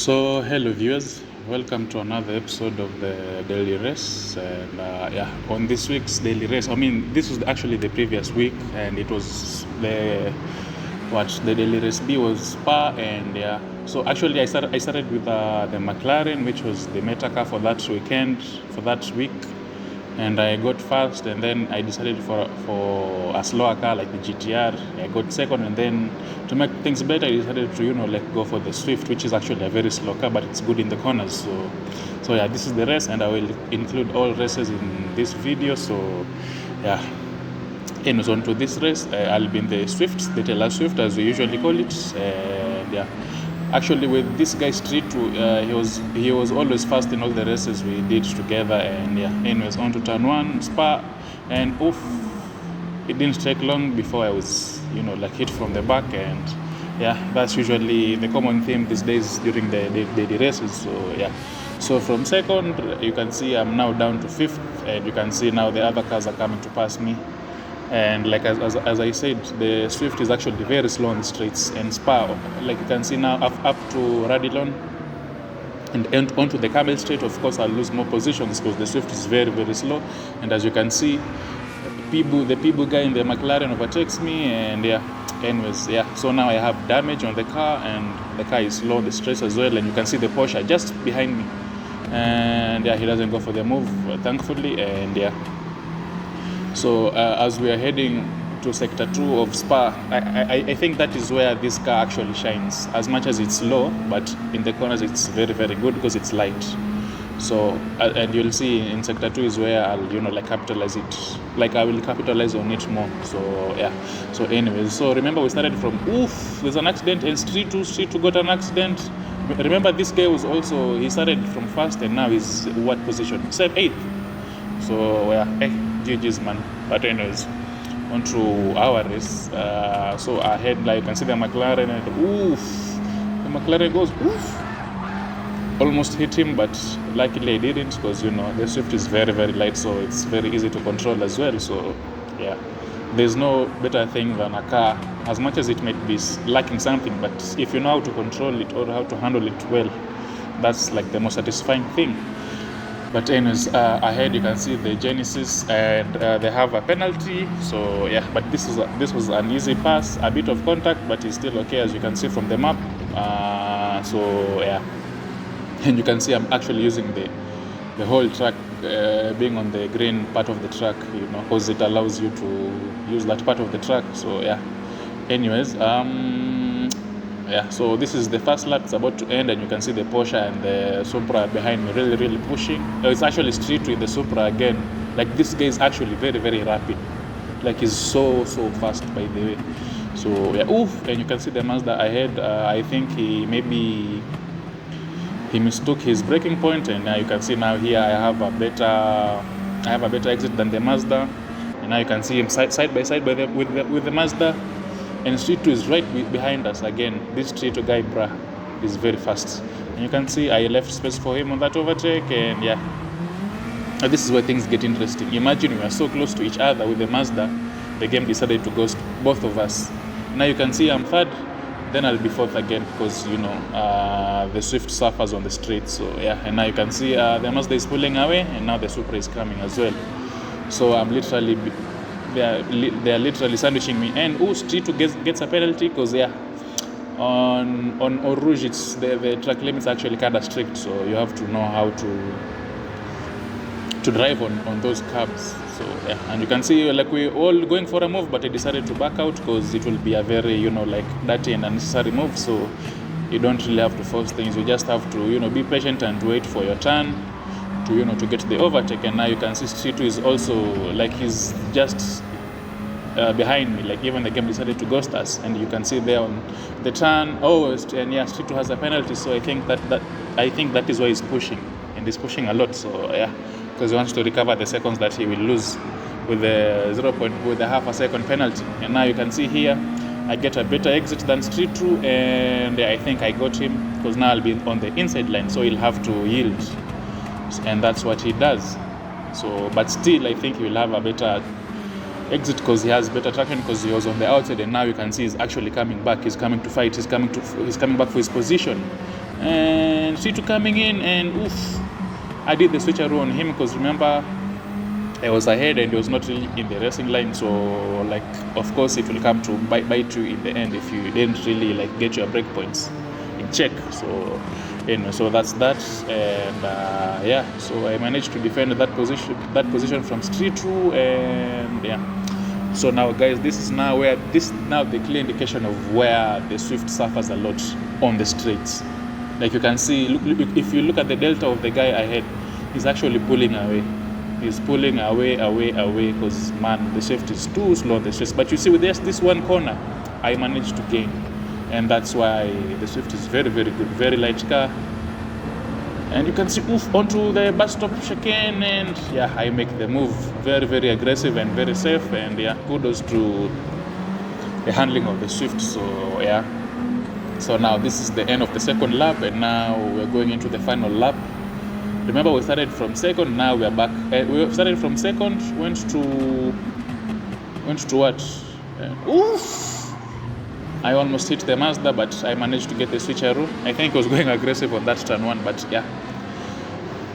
So, hello viewers, welcome to another episode of the daily race. And on this week's daily race, this was actually the previous week, and it was the daily race B was Spa, and So actually, I started with the McLaren, which was the meta car for that week, and I got first, and then I decided for a slower car like the GTR. I got second, and then to make things better, I decided to go for the Swift, which is actually a very slow car, but it's good in the corners. So this is the race, and I will include all races in this video. So anyways, on to this race. I'll be in the Swift, the Taylor Swift as we usually call it, and actually, with this guy Street, he was always fast in all the races we did together. And anyways, on to turn one, Spa, and it didn't take long before I was hit from the back. And that's usually the common theme these days during the races. So from second, you can see I'm now down to fifth, and you can see now the other cars are coming to pass me. And like as I said, the Swift is actually very slow on the straights, and Spa, like you can see now, up to Radillon and onto the Camel Straight. Of course, I'll lose more positions because the Swift is very, very slow. And as you can see, the Pibu guy in the McLaren overtakes me, and anyways, so now I have damage on the car, and the car is slow on the straights as well. And you can see the Porsche just behind me, and he doesn't go for the move, thankfully. And so as we are heading to Sector 2 of Spa, I think that is where this car actually shines. As much as it's low, but in the corners it's very, very good because it's light. So and you'll see in Sector 2 is where I'll capitalize it. Like I will capitalize on it more. So anyways, so remember we started from there's an accident, and Street 2 got an accident. Remember this guy was also, he started from first, and now he's what position? 8th. So GG's man. But anyways, on to our race. So ahead, like you can see the McLaren, and the McLaren goes almost hit him, but luckily I didn't, because the Swift is very, very light, so it's very easy to control as well. So there's no better thing than a car, as much as it might be lacking something, but if you know how to control it or how to handle it well, that's like the most satisfying thing. But anyways, ahead you can see the Genesis, and they have a penalty. So but this was an easy pass, a bit of contact, but it's still okay, as you can see from the map. And you can see I'm actually using the whole track, being on the green part of the track, because it allows you to use that part of the track. So anyways, so this is the first lap. It's about to end, and you can see the Porsche and the Supra behind me really, really pushing. It's actually Street with the Supra again. Like this guy is actually very, very rapid. Like he's so fast, by the way. So and you can see the Mazda ahead. I think he mistook his braking point, and now you can see now here I have a better exit than the Mazda. And now you can see him side by side with the Mazda. And Street 2 is right behind us again. This Street 2 guy, is very fast. And you can see I left space for him on that overtake, and and this is where things get interesting. Imagine we are so close to each other with the Mazda, the game decided to ghost both of us. Now you can see I'm third, then I'll be fourth again, because the Swift suffers on the straight. So and now you can see the Mazda is pulling away, and now the Supra is coming as well. So I'm literally they are literally sandwiching me, and Street 2 gets a penalty, because on Eau Rouge it's the track limits are actually kind of strict, so you have to know how to drive on those curbs. So and you can see like we're all going for a move, but I decided to back out because it will be a very dirty and unnecessary move. So you don't really have to force things, you just have to be patient and wait for your turn to get the overtake. And now you can see Street 2 is also like he's just behind me, like even the game decided to ghost us. And you can see there on the turn, Street 2 has a penalty. So I think that is why he's pushing, and he's pushing a lot. So because he wants to recover the seconds that he will lose with the half a second penalty. And now you can see here I get a better exit than Street 2, and I think I got him, because now I'll be on the inside line, so he'll have to yield. And that's what he does. So but still I think he will have a better exit because he has better traction, because he was on the outside, and now you can see he's actually coming back. He's coming to fight. He's coming back for his position. And and C2 coming in, and oof, I did the switcheroo on him because remember I was ahead and he was not really in the racing line, so like of course it will come to bite you in the end if you didn't really like get your brake points in check. So anyway, so that's that, and yeah, so I managed to defend that position from Street2, and yeah. So now guys, this is now the clear indication of where the Swift suffers a lot on the straights. Like you can see, look, if you look at the delta of the guy ahead, he's actually pulling away. He's pulling away because man, the Swift is too slow on the straights. But you see, with this one corner, I managed to gain, and that's why the Swift is very, very good, very light car. And you can see oof onto the bus stop chicane, and yeah, I make the move very, very aggressive and very safe, and yeah, kudos to the handling of the Swift. So yeah, so now this is the end of the second lap, and now we're going into the final lap. Remember, we started from second, now we are back. We started from second, went to what? Oof! I almost hit the Mazda, but I managed to get the switcheroo. I think I was going aggressive on that turn one, but yeah.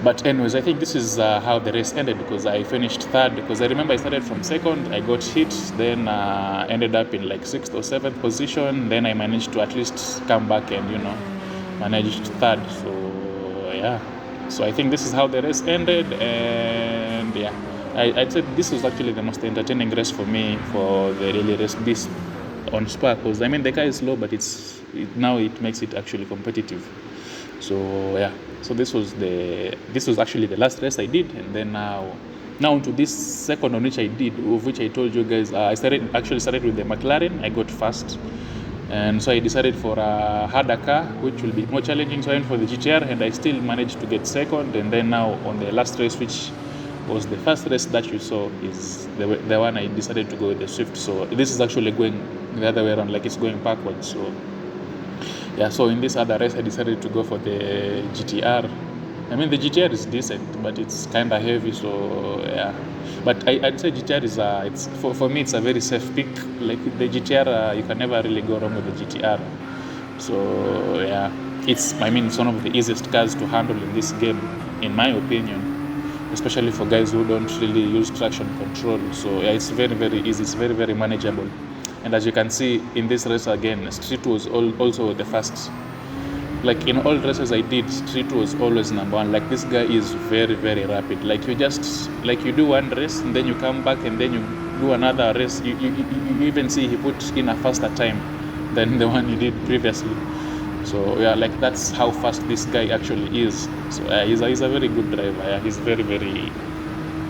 But anyways, I think this is how the race ended, because I finished third. Because I remember I started from second, I got hit, then ended up in like 6th or 7th position. Then I managed to at least come back and managed third. So yeah. So I think this is how the race ended, and yeah, I'd say this was actually the most entertaining race for me for the rally race this on Spa, because I mean the car is slow, but now it makes it actually competitive. So yeah, so this was actually the last race I did, and then now to this second on which I did, of which I told you guys, I started with the McLaren. I got first. And so I decided for a harder car, which will be more challenging. So I went for the GTR, and I still managed to get second. And then now on the last race, which was the first race that you saw, is the one I decided to go with the Swift. So this is actually going the other way around, like it's going backwards. So yeah, so in this other race, I decided to go for the GTR. I mean, the GTR is decent, but it's kind of heavy. So yeah. But I'd say GTR is it's for me it's a very safe pick. Like the GTR, you can never really go wrong with the GTR. So yeah, it's one of the easiest cars to handle in this game, in my opinion, especially for guys who don't really use traction control. So yeah, it's very, very easy. It's very, very manageable. And as you can see in this race again, Street was also the first. Like in all races I did, Street was always number one. Like this guy is very, very rapid. Like you do one race and then you come back and then you do another race. You even see he put in a faster time than the one he did previously. So yeah, like that's how fast this guy actually is. So he's a very good driver. He's very, very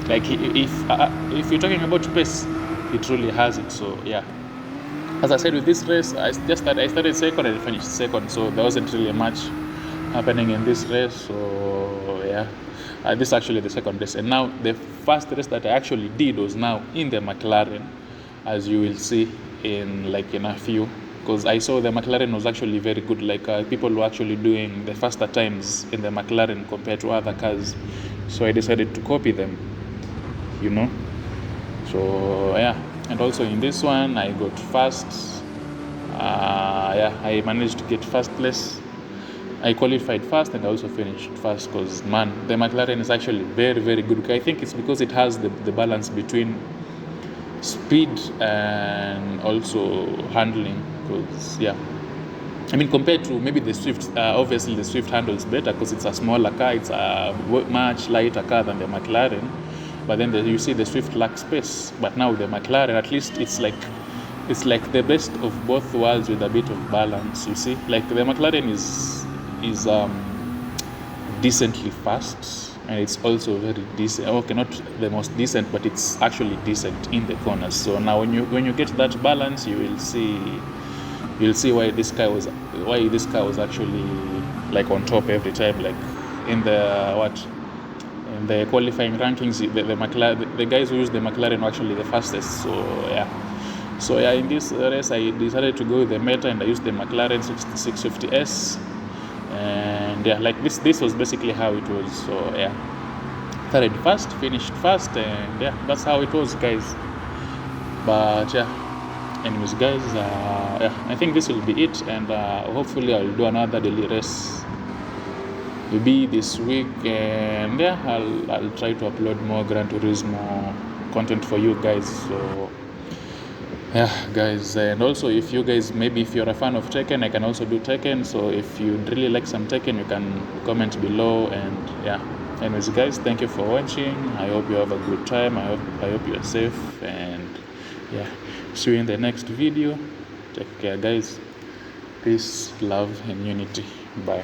like if you're talking about pace, he truly has it. So yeah. As I said, with this race, I started second and finished second, so there wasn't really much happening in this race. So yeah, this is actually the second race, and now the first race that I actually did was now in the McLaren, as you will see in a few, because I saw the McLaren was actually very good. Like people were actually doing the faster times in the McLaren compared to other cars, so I decided to copy them. So yeah. And also in this one, I got first. I managed to get first place. I qualified first and I also finished first because, man, the McLaren is actually very, very good. I think it's because it has the balance between speed and also handling. Because, yeah, I mean, compared to maybe the Swift, obviously the Swift handles better because it's a smaller car. It's a much lighter car than the McLaren. But then you see the Swift lacks space. But now the McLaren, at least it's like the best of both worlds with a bit of balance. You see, like the McLaren is decently fast, and it's also very decent. Okay, not the most decent, but it's actually decent in the corners. So now when you get that balance, you'll see why this car was actually like on top every time. Like in the qualifying rankings, the McLaren, the guys who use the McLaren were actually the fastest. So yeah, in this race I decided to go with the Meta, and I used the McLaren 650S, and yeah, like this was basically how it was. So yeah, started fast, finished fast, and yeah, that's how it was, guys. But yeah, anyways, guys, yeah, I think this will be it, and hopefully I'll do another daily race be this week, and yeah, I'll try to upload more Gran Turismo content for you guys. So yeah guys, and also if you guys, maybe if you're a fan of Tekken, I can also do Tekken. So if you'd really like some Tekken, you can comment below. And yeah, anyways guys, thank you for watching. I hope you have a good time. I hope you're safe, and yeah, see you in the next video. Take care guys. Peace, love and unity. Bye.